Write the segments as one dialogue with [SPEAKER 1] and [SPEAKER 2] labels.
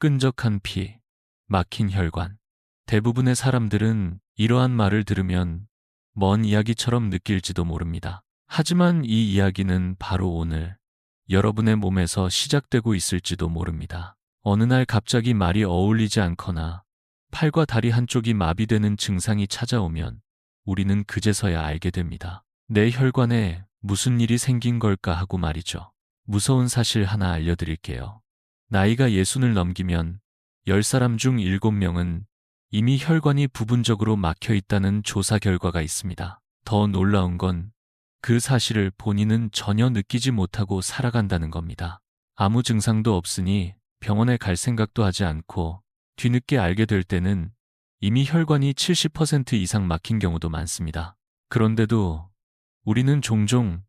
[SPEAKER 1] 끈적한 피, 막힌 혈관. 대부분의 사람들은 이러한 말을 들으면 먼 이야기처럼 느낄지도 모릅니다. 하지만 이 이야기는 바로 오늘 여러분의 몸에서 시작되고 있을지도 모릅니다. 어느 날 갑자기 말이 어울리지 않거나 팔과 다리 한쪽이 마비되는 증상이 찾아오면 우리는 그제서야 알게 됩니다. 내 혈관에 무슨 일이 생긴 걸까 하고 말이죠. 무서운 사실 하나 알려드릴게요. 나이가 60을 넘기면 10사람 중 7명은 이미 혈관이 부분적으로 막혀 있다는 조사 결과가 있습니다. 더 놀라운 건 그 사실을 본인은 전혀 느끼지 못하고 살아간다는 겁니다. 아무 증상도 없으니 병원에 갈 생각도 하지 않고 뒤늦게 알게 될 때는 이미 혈관이 70% 이상 막힌 경우도 많습니다. 그런데도 우리는 종종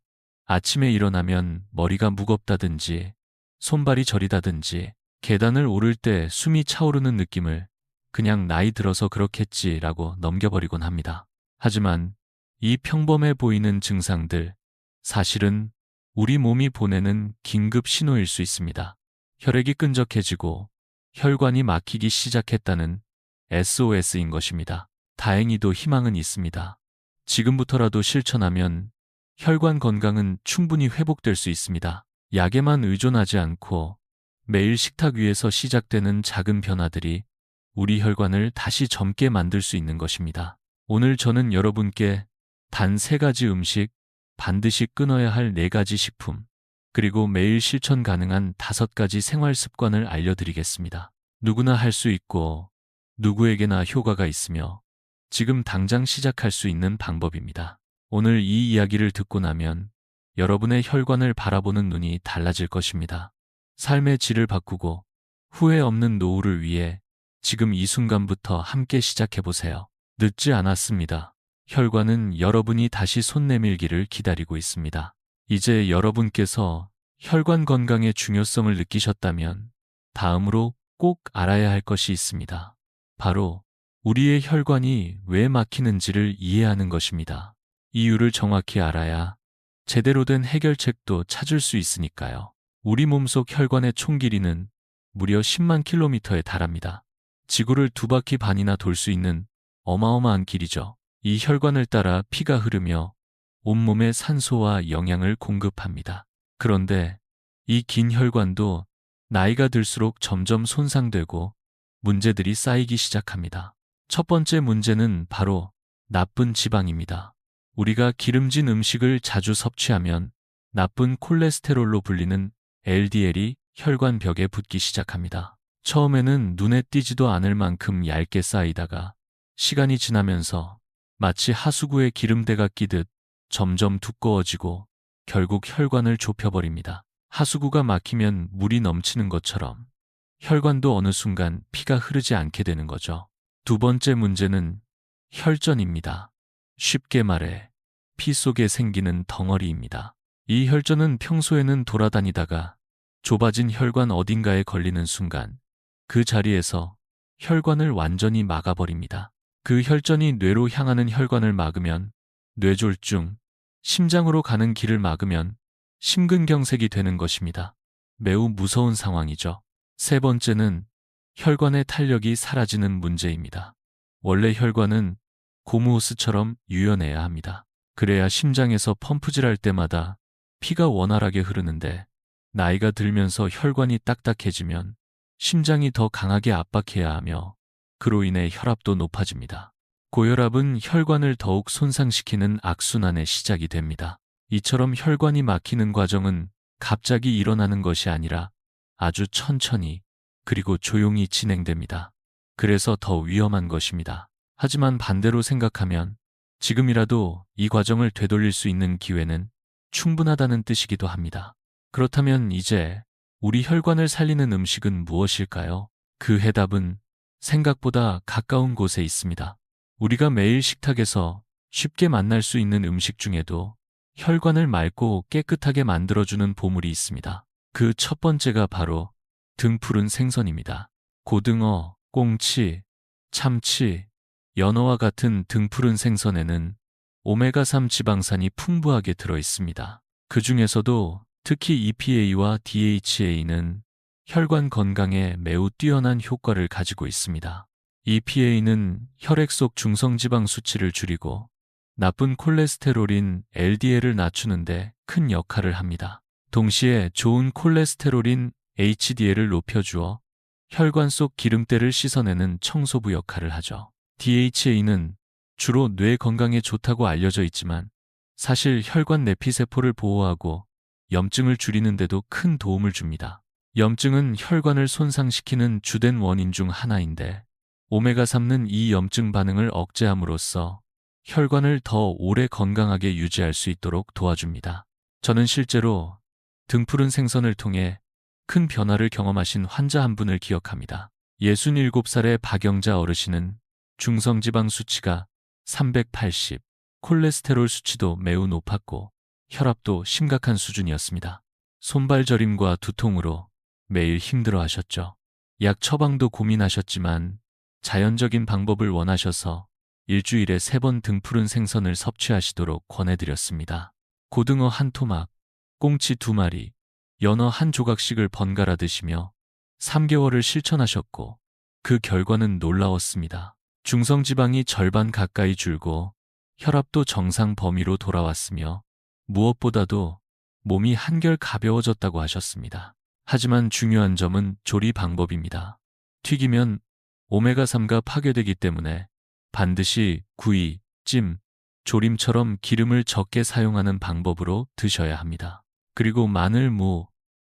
[SPEAKER 1] 아침에 일어나면 머리가 무겁다든지 손발이 저리다든지 계단을 오를 때 숨이 차오르는 느낌을 그냥 나이 들어서 그렇겠지라고 넘겨버리곤 합니다. 하지만 이 평범해 보이는 증상들, 사실은 우리 몸이 보내는 긴급 신호일 수 있습니다. 혈액이 끈적해지고 혈관이 막히기 시작했다는 SOS인 것입니다. 다행히도 희망은 있습니다. 지금부터라도 실천하면 혈관 건강은 충분히 회복될 수 있습니다. 약에만 의존하지 않고 매일 식탁 위에서 시작되는 작은 변화들이 우리 혈관을 다시 젊게 만들 수 있는 것입니다. 오늘 저는 여러분께 단 3가지 음식, 반드시 끊어야 할 4가지 식품, 그리고 매일 실천 가능한 5가지 생활 습관을 알려드리겠습니다. 누구나 할 수 있고 누구에게나 효과가 있으며 지금 당장 시작할 수 있는 방법입니다. 오늘 이 이야기를 듣고 나면 여러분의 혈관을 바라보는 눈이 달라질 것입니다. 삶의 질을 바꾸고 후회 없는 노후를 위해 지금 이 순간부터 함께 시작해보세요. 늦지 않았습니다. 혈관은 여러분이 다시 손 내밀기를 기다리고 있습니다. 이제 여러분께서 혈관 건강의 중요성을 느끼셨다면 다음으로 꼭 알아야 할 것이 있습니다. 바로 우리의 혈관이 왜 막히는지를 이해하는 것입니다. 이유를 정확히 알아야 제대로 된 해결책도 찾을 수 있으니까요. 우리 몸속 혈관의 총 길이는 무려 10만 킬로미터에 달합니다. 지구를 2바퀴 반이나 돌 수 있는 어마어마한 길이죠. 이 혈관을 따라 피가 흐르며 온몸에 산소와 영양을 공급합니다. 그런데 이 긴 혈관도 나이가 들수록 점점 손상되고 문제들이 쌓이기 시작합니다. 첫 번째 문제는 바로 나쁜 지방입니다. 우리가 기름진 음식을 자주 섭취하면 나쁜 콜레스테롤로 불리는 LDL이 혈관 벽에 붙기 시작합니다. 처음에는 눈에 띄지도 않을 만큼 얇게 쌓이다가 시간이 지나면서 마치 하수구에 기름때가 끼듯 점점 두꺼워지고 결국 혈관을 좁혀버립니다. 하수구가 막히면 물이 넘치는 것처럼 혈관도 어느 순간 피가 흐르지 않게 되는 거죠. 두 번째 문제는 혈전입니다. 쉽게 말해 피 속에 생기는 덩어리입니다. 이 혈전은 평소에는 돌아다니다가 좁아진 혈관 어딘가에 걸리는 순간 그 자리에서 혈관을 완전히 막아버립니다. 그 혈전이 뇌로 향하는 혈관을 막으면 뇌졸중, 심장으로 가는 길을 막으면 심근경색이 되는 것입니다. 매우 무서운 상황이죠. 세 번째는 혈관의 탄력이 사라지는 문제입니다. 원래 혈관은 고무호스처럼 유연해야 합니다. 그래야 심장에서 펌프질할 때마다 피가 원활하게 흐르는데 나이가 들면서 혈관이 딱딱해지면 심장이 더 강하게 압박해야 하며 그로 인해 혈압도 높아집니다. 고혈압은 혈관을 더욱 손상시키는 악순환의 시작이 됩니다. 이처럼 혈관이 막히는 과정은 갑자기 일어나는 것이 아니라 아주 천천히 그리고 조용히 진행됩니다. 그래서 더 위험한 것입니다. 하지만 반대로 생각하면 지금이라도 이 과정을 되돌릴 수 있는 기회는 충분하다는 뜻이기도 합니다. 그렇다면 이제 우리 혈관을 살리는 음식은 무엇일까요? 그 해답은 생각보다 가까운 곳에 있습니다. 우리가 매일 식탁에서 쉽게 만날 수 있는 음식 중에도 혈관을 맑고 깨끗하게 만들어주는 보물이 있습니다. 그 첫 번째가 바로 등푸른 생선입니다. 고등어, 꽁치, 참치, 연어와 같은 등푸른 생선에는 오메가3 지방산이 풍부하게 들어 있습니다. 그 중에서도 특히 EPA와 DHA는 혈관 건강에 매우 뛰어난 효과를 가지고 있습니다. EPA는 혈액 속 중성지방 수치를 줄이고 나쁜 콜레스테롤인 LDL을 낮추는데 큰 역할을 합니다. 동시에 좋은 콜레스테롤인 HDL을 높여주어 혈관 속 기름때를 씻어내는 청소부 역할을 하죠. DHA는 주로 뇌 건강에 좋다고 알려져 있지만 사실 혈관 내피세포를 보호하고 염증을 줄이는 데도 큰 도움을 줍니다. 염증은 혈관을 손상시키는 주된 원인 중 하나인데 오메가3는 이 염증 반응을 억제함으로써 혈관을 더 오래 건강하게 유지할 수 있도록 도와줍니다. 저는 실제로 등푸른 생선을 통해 큰 변화를 경험하신 환자 한 분을 기억합니다. 67살의 박영자 어르신은 중성지방 수치가 380, 콜레스테롤 수치도 매우 높았고 혈압도 심각한 수준이었습니다. 손발 저림과 두통으로 매일 힘들어하셨죠. 약 처방도 고민하셨지만 자연적인 방법을 원하셔서 일주일에 3번 등푸른 생선을 섭취하시도록 권해드렸습니다. 고등어 한 토막, 꽁치 2마리, 연어 한 조각씩을 번갈아 드시며 3개월을 실천하셨고 그 결과는 놀라웠습니다. 중성지방이 절반 가까이 줄고 혈압도 정상 범위로 돌아왔으며 무엇보다도 몸이 한결 가벼워졌다고 하셨습니다. 하지만 중요한 점은 조리 방법입니다. 튀기면 오메가3가 파괴되기 때문에 반드시 구이, 찜, 조림처럼 기름을 적게 사용하는 방법으로 드셔야 합니다. 그리고 마늘, 무,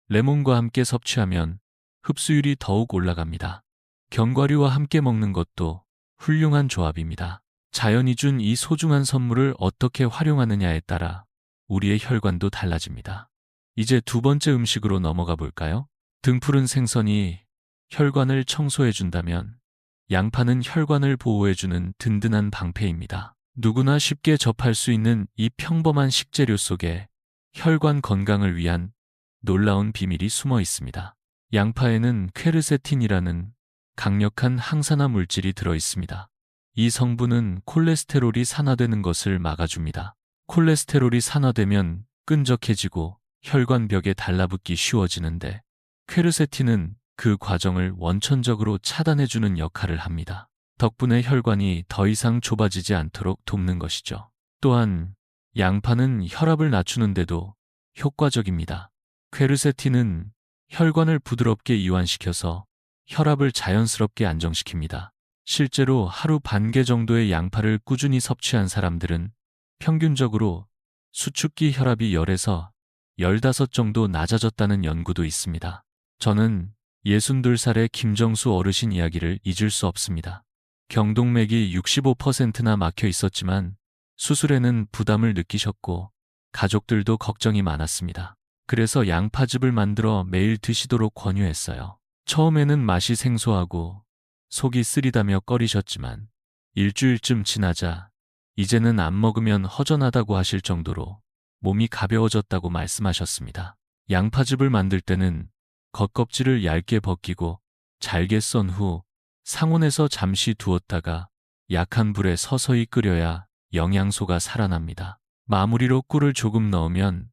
[SPEAKER 1] 레몬과 함께 섭취하면 흡수율이 더욱 올라갑니다. 견과류와 함께 먹는 것도 훌륭한 조합입니다. 자연이 준 이 소중한 선물을 어떻게 활용하느냐에 따라 우리의 혈관도 달라집니다. 이제 두 번째 음식으로 넘어가 볼까요? 등푸른 생선이 혈관을 청소해준다면 양파는 혈관을 보호해주는 든든한 방패입니다. 누구나 쉽게 접할 수 있는 이 평범한 식재료 속에 혈관 건강을 위한 놀라운 비밀이 숨어 있습니다. 양파에는 퀘르세틴이라는 강력한 항산화 물질이 들어 있습니다. 이 성분은 콜레스테롤이 산화되는 것을 막아줍니다. 콜레스테롤이 산화되면 끈적해지고 혈관벽에 달라붙기 쉬워지는데 퀘르세틴은 그 과정을 원천적으로 차단해주는 역할을 합니다. 덕분에 혈관이 더 이상 좁아지지 않도록 돕는 것이죠. 또한 양파는 혈압을 낮추는데도 효과적입니다. 퀘르세틴은 혈관을 부드럽게 이완시켜서 혈압을 자연스럽게 안정시킵니다. 실제로 하루 반 개 정도의 양파를 꾸준히 섭취한 사람들은 평균적으로 수축기 혈압이 10에서 15 정도 낮아졌다는 연구도 있습니다. 저는 62살의 김정수 어르신 이야기를 잊을 수 없습니다. 경동맥이 65%나 막혀 있었지만 수술에는 부담을 느끼셨고 가족들도 걱정이 많았습니다. 그래서 양파즙을 만들어 매일 드시도록 권유했어요. 처음에는 맛이 생소하고 속이 쓰리다며 꺼리셨지만 일주일쯤 지나자 이제는 안 먹으면 허전하다고 하실 정도로 몸이 가벼워졌다고 말씀하셨습니다. 양파즙을 만들 때는 겉껍질을 얇게 벗기고 잘게 썬 후 상온에서 잠시 두었다가 약한 불에 서서히 끓여야 영양소가 살아납니다. 마무리로 꿀을 조금 넣으면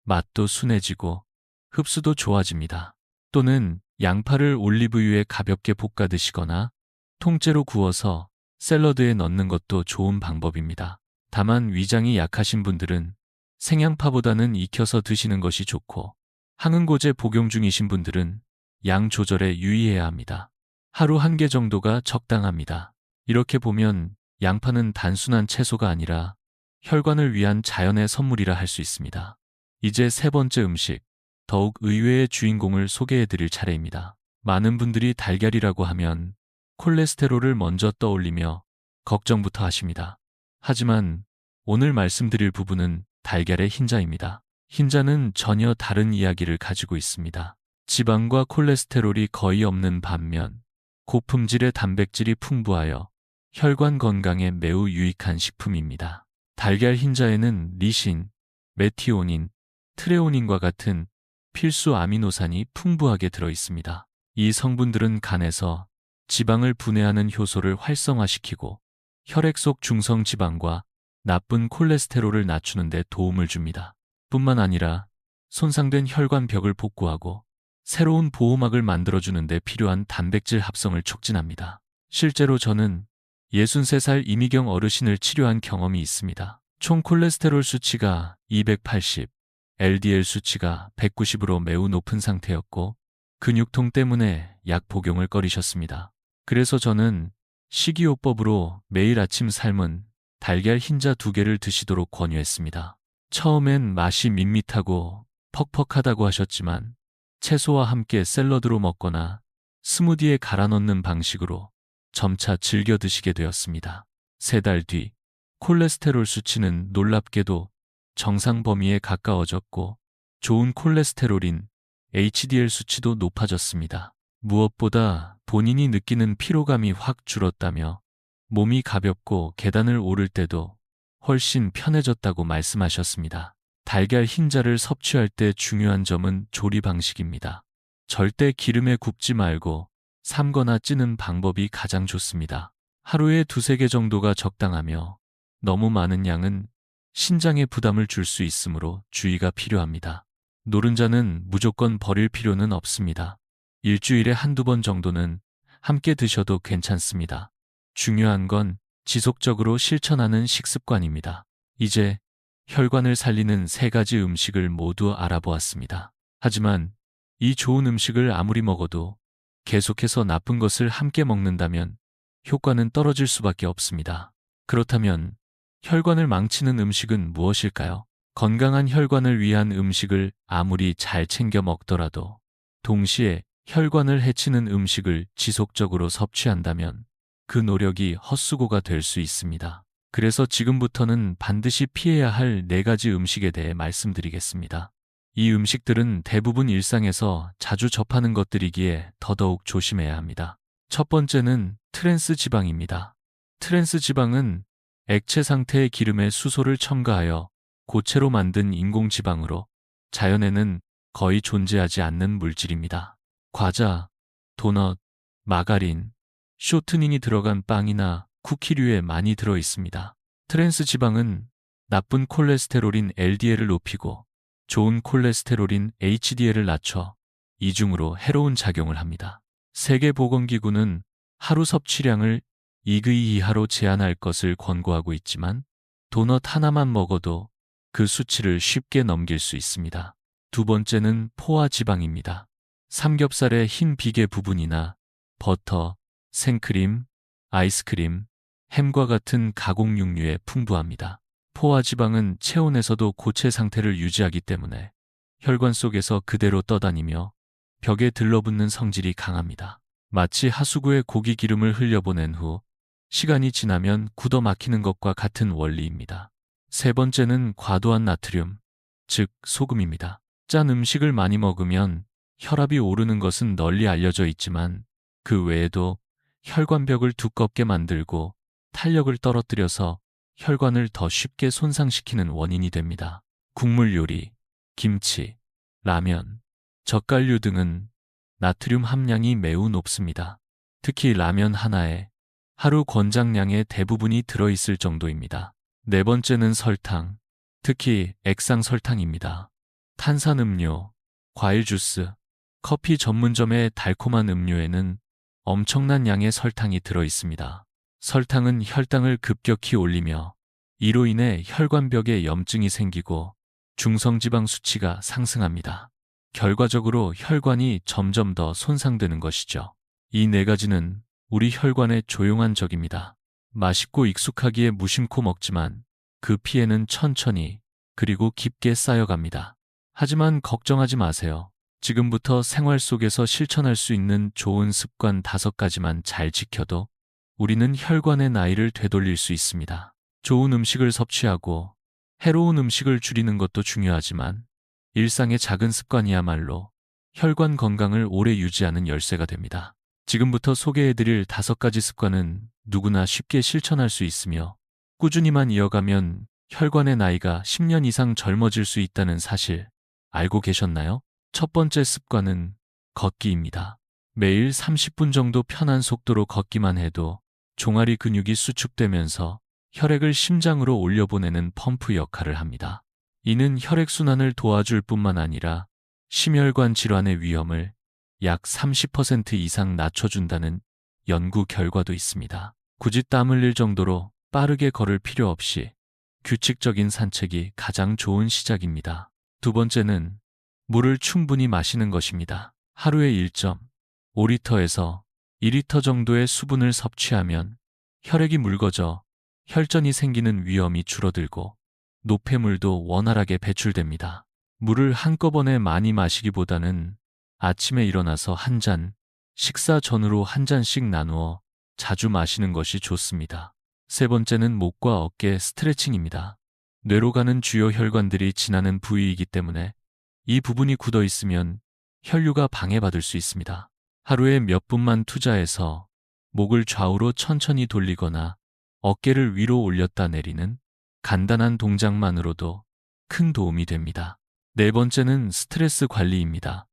[SPEAKER 1] 맛도 순해지고 흡수도 좋아집니다. 또는 양파를 올리브유에 가볍게 볶아 드시거나 통째로 구워서 샐러드에 넣는 것도 좋은 방법입니다. 다만 위장이 약하신 분들은 생양파보다는 익혀서 드시는 것이 좋고 항응고제 복용 중이신 분들은 양 조절에 유의해야 합니다. 하루 1개 정도가 적당합니다. 이렇게 보면 양파는 단순한 채소가 아니라 혈관을 위한 자연의 선물이라 할 수 있습니다. 이제 세 번째 음식, 더욱 의외의 주인공을 소개해 드릴 차례입니다. 많은 분들이 달걀이라고 하면 콜레스테롤을 먼저 떠올리며 걱정부터 하십니다. 하지만 오늘 말씀드릴 부분은 달걀의 흰자입니다. 흰자는 전혀 다른 이야기를 가지고 있습니다. 지방과 콜레스테롤이 거의 없는 반면 고품질의 단백질이 풍부하여 혈관 건강에 매우 유익한 식품입니다. 달걀 흰자에는 리신, 메티오닌, 트레오닌과 같은 필수 아미노산이 풍부하게 들어 있습니다. 이 성분들은 간에서 지방을 분해하는 효소를 활성화시키고 혈액 속 중성 지방과 나쁜 콜레스테롤을 낮추는 데 도움을 줍니다. 뿐만 아니라 손상된 혈관벽을 복구하고 새로운 보호막을 만들어주는데 필요한 단백질 합성을 촉진합니다. 실제로 저는 63살 이미경 어르신을 치료한 경험이 있습니다. 총 콜레스테롤 수치가 280, LDL 수치가 190으로 매우 높은 상태였고 근육통 때문에 약 복용을 꺼리셨습니다. 그래서 저는 식이요법으로 매일 아침 삶은 달걀 흰자 2개를 드시도록 권유했습니다. 처음엔 맛이 밋밋하고 퍽퍽하다고 하셨지만 채소와 함께 샐러드로 먹거나 스무디에 갈아 넣는 방식으로 점차 즐겨 드시게 되었습니다. 3달 뒤 콜레스테롤 수치는 놀랍게도 정상 범위에 가까워졌고 좋은 콜레스테롤인 HDL 수치도 높아졌습니다. 무엇보다 본인이 느끼는 피로감이 확 줄었다며 몸이 가볍고 계단을 오를 때도 훨씬 편해졌다고 말씀하셨습니다. 달걀 흰자를 섭취할 때 중요한 점은 조리 방식입니다. 절대 기름에 굽지 말고 삶거나 찌는 방법이 가장 좋습니다. 하루에 2~3개 정도가 적당하며 너무 많은 양은 신장에 부담을 줄 수 있으므로 주의가 필요합니다. 노른자는 무조건 버릴 필요는 없습니다. 일주일에 1~2번 정도는 함께 드셔도 괜찮습니다. 중요한 건 지속적으로 실천하는 식습관입니다. 이제 혈관을 살리는 3가지 음식을 모두 알아보았습니다. 하지만 이 좋은 음식을 아무리 먹어도 계속해서 나쁜 것을 함께 먹는다면 효과는 떨어질 수밖에 없습니다. 그렇다면 혈관을 망치는 음식은 무엇일까요? 건강한 혈관을 위한 음식을 아무리 잘 챙겨 먹더라도 동시에 혈관을 해치는 음식을 지속적으로 섭취한다면 그 노력이 헛수고가 될 수 있습니다. 그래서 지금부터는 반드시 피해야 할 4가지 음식에 대해 말씀드리겠습니다. 이 음식들은 대부분 일상에서 자주 접하는 것들이기에 더더욱 조심해야 합니다. 첫 번째는 트랜스 지방입니다. 트랜스 지방은 액체 상태의 기름에 수소를 첨가하여 고체로 만든 인공지방으로 자연에는 거의 존재하지 않는 물질입니다. 과자, 도넛, 마가린, 쇼트닝이 들어간 빵이나 쿠키류에 많이 들어 있습니다. 트랜스 지방은 나쁜 콜레스테롤인 LDL을 높이고 좋은 콜레스테롤인 HDL을 낮춰 이중으로 해로운 작용을 합니다. 세계보건기구는 하루 섭취량을 2g 이하로 제한할 것을 권고하고 있지만 도넛 하나만 먹어도 그 수치를 쉽게 넘길 수 있습니다. 두 번째는 포화 지방입니다. 삼겹살의 흰 비계 부분이나 버터, 생크림, 아이스크림, 햄과 같은 가공 육류에 풍부합니다. 포화 지방은 체온에서도 고체 상태를 유지하기 때문에 혈관 속에서 그대로 떠다니며 벽에 들러붙는 성질이 강합니다. 마치 하수구에 고기 기름을 흘려보낸 후 시간이 지나면 굳어 막히는 것과 같은 원리입니다. 세 번째는 과도한 나트륨, 즉 소금입니다. 짠 음식을 많이 먹으면 혈압이 오르는 것은 널리 알려져 있지만 그 외에도 혈관벽을 두껍게 만들고 탄력을 떨어뜨려서 혈관을 더 쉽게 손상시키는 원인이 됩니다. 국물 요리, 김치, 라면, 젓갈류 등은 나트륨 함량이 매우 높습니다. 특히 라면 하나에 하루 권장량의 대부분이 들어있을 정도입니다. 네 번째는 설탕, 특히 액상 설탕입니다. 탄산음료, 과일 주스, 커피 전문점의 달콤한 음료에는 엄청난 양의 설탕이 들어있습니다. 설탕은 혈당을 급격히 올리며 이로 인해 혈관벽에 염증이 생기고 중성지방 수치가 상승합니다. 결과적으로 혈관이 점점 더 손상되는 것이죠. 이 4가지는 우리 혈관의 조용한 적입니다. 맛있고 익숙하기에 무심코 먹지만 그 피해는 천천히 그리고 깊게 쌓여갑니다. 하지만 걱정하지 마세요. 지금부터 생활 속에서 실천할 수 있는 좋은 습관 5가지만 잘 지켜도 우리는 혈관의 나이를 되돌릴 수 있습니다. 좋은 음식을 섭취하고 해로운 음식을 줄이는 것도 중요하지만 일상의 작은 습관이야말로 혈관 건강을 오래 유지하는 열쇠가 됩니다. 지금부터 소개해드릴 5가지 습관은 누구나 쉽게 실천할 수 있으며 꾸준히만 이어가면 혈관의 나이가 10년 이상 젊어질 수 있다는 사실 알고 계셨나요? 첫 번째 습관은 걷기입니다. 매일 30분 정도 편한 속도로 걷기만 해도 종아리 근육이 수축되면서 혈액을 심장으로 올려보내는 펌프 역할을 합니다. 이는 혈액순환을 도와줄 뿐만 아니라 심혈관 질환의 위험을 약 30% 이상 낮춰준다는 연구 결과도 있습니다. 굳이 땀 흘릴 정도로 빠르게 걸을 필요 없이 규칙적인 산책이 가장 좋은 시작입니다. 두 번째는 물을 충분히 마시는 것입니다. 하루에 1.5리터에서 2리터 정도의 수분을 섭취하면 혈액이 묽어져 혈전이 생기는 위험이 줄어들고 노폐물도 원활하게 배출됩니다. 물을 한꺼번에 많이 마시기보다는 아침에 일어나서 한 잔, 식사 전후로 한 잔씩 나누어 자주 마시는 것이 좋습니다. 세 번째는 목과 어깨 스트레칭입니다. 뇌로 가는 주요 혈관들이 지나는 부위이기 때문에 이 부분이 굳어 있으면 혈류가 방해받을 수 있습니다. 하루에 몇 분만 투자해서 목을 좌우로 천천히 돌리거나 어깨를 위로 올렸다 내리는 간단한 동작만으로도 큰 도움이 됩니다. 네 번째는 스트레스 관리입니다.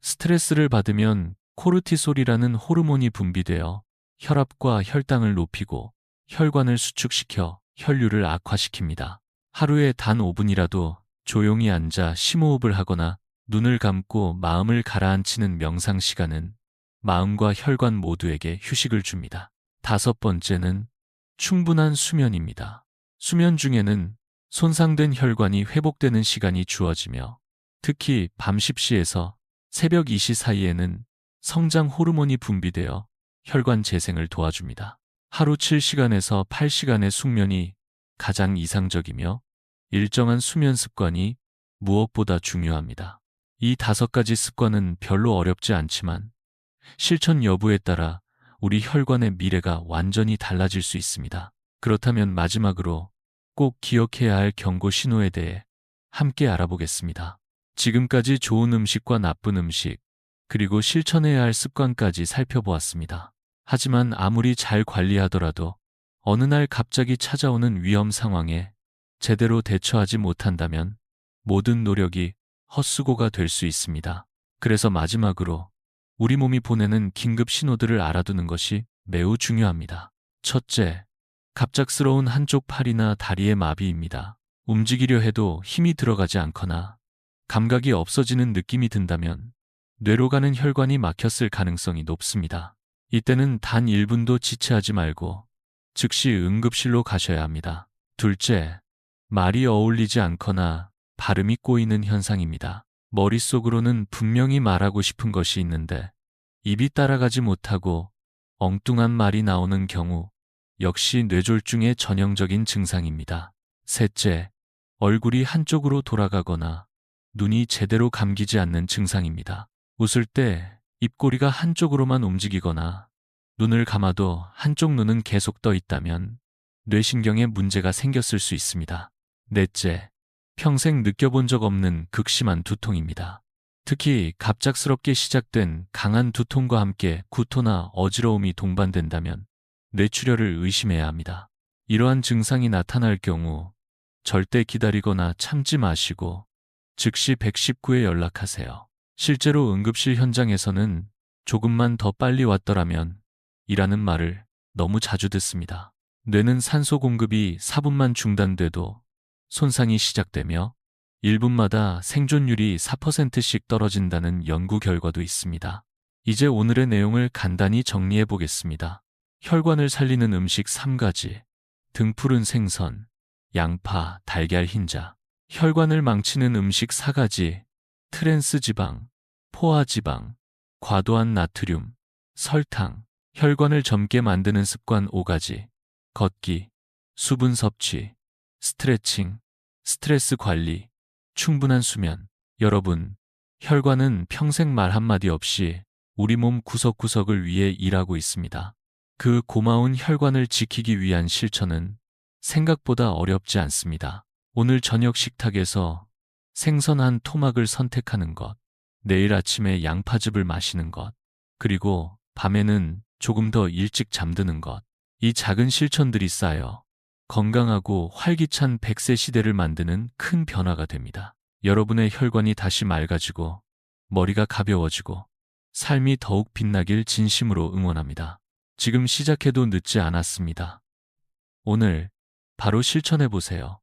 [SPEAKER 1] 스트레스를 받으면 코르티솔이라는 호르몬이 분비되어 혈압과 혈당을 높이고 혈관을 수축시켜 혈류를 악화시킵니다. 하루에 단 5분이라도 조용히 앉아 심호흡을 하거나 눈을 감고 마음을 가라앉히는 명상 시간은 마음과 혈관 모두에게 휴식을 줍니다. 다섯 번째는 충분한 수면입니다. 수면 중에는 손상된 혈관이 회복되는 시간이 주어지며 특히 밤 10시에서 새벽 2시 사이에는 성장 호르몬이 분비되어 혈관 재생을 도와줍니다. 하루 7시간에서 8시간의 숙면이 가장 이상적이며 일정한 수면 습관이 무엇보다 중요합니다. 이 5가지 습관은 별로 어렵지 않지만 실천 여부에 따라 우리 혈관의 미래가 완전히 달라질 수 있습니다. 그렇다면 마지막으로 꼭 기억해야 할 경고 신호에 대해 함께 알아보겠습니다. 지금까지 좋은 음식과 나쁜 음식, 그리고 실천해야 할 습관까지 살펴보았습니다. 하지만 아무리 잘 관리하더라도 어느 날 갑자기 찾아오는 위험 상황에 제대로 대처하지 못한다면 모든 노력이 헛수고가 될 수 있습니다. 그래서 마지막으로 우리 몸이 보내는 긴급 신호들을 알아두는 것이 매우 중요합니다. 첫째, 갑작스러운 한쪽 팔이나 다리의 마비입니다. 움직이려 해도 힘이 들어가지 않거나 감각이 없어지는 느낌이 든다면 뇌로 가는 혈관이 막혔을 가능성이 높습니다. 이때는 단 1분도 지체하지 말고 즉시 응급실로 가셔야 합니다. 둘째, 말이 어울리지 않거나 발음이 꼬이는 현상입니다. 머릿속으로는 분명히 말하고 싶은 것이 있는데 입이 따라가지 못하고 엉뚱한 말이 나오는 경우 역시 뇌졸중의 전형적인 증상입니다. 셋째, 얼굴이 한쪽으로 돌아가거나 눈이 제대로 감기지 않는 증상입니다. 웃을 때 입꼬리가 한쪽으로만 움직이거나 눈을 감아도 한쪽 눈은 계속 떠 있다면 뇌신경에 문제가 생겼을 수 있습니다. 넷째, 평생 느껴본 적 없는 극심한 두통입니다. 특히 갑작스럽게 시작된 강한 두통과 함께 구토나 어지러움이 동반된다면 뇌출혈을 의심해야 합니다. 이러한 증상이 나타날 경우 절대 기다리거나 참지 마시고 즉시 119에 연락하세요. 실제로 응급실 현장에서는 조금만 더 빨리 왔더라면 이라는 말을 너무 자주 듣습니다. 뇌는 산소 공급이 4분만 중단돼도 손상이 시작되며 1분마다 생존율이 4%씩 떨어진다는 연구 결과도 있습니다. 이제 오늘의 내용을 간단히 정리해 보겠습니다. 혈관을 살리는 음식 3가지, 등푸른 생선, 양파, 달걀 흰자. 혈관을 망치는 음식 4가지, 트랜스 지방, 포화 지방, 과도한 나트륨, 설탕. 혈관을 젊게 만드는 습관 5가지, 걷기, 수분 섭취, 스트레칭, 스트레스 관리, 충분한 수면. 여러분, 혈관은 평생 말 한마디 없이 우리 몸 구석구석을 위해 일하고 있습니다. 그 고마운 혈관을 지키기 위한 실천은 생각보다 어렵지 않습니다. 오늘 저녁 식탁에서 생선 한 토막을 선택하는 것, 내일 아침에 양파즙을 마시는 것, 그리고 밤에는 조금 더 일찍 잠드는 것. 이 작은 실천들이 쌓여 건강하고 활기찬 100세 시대를 만드는 큰 변화가 됩니다. 여러분의 혈관이 다시 맑아지고 머리가 가벼워지고 삶이 더욱 빛나길 진심으로 응원합니다. 지금 시작해도 늦지 않았습니다. 오늘 바로 실천해 보세요.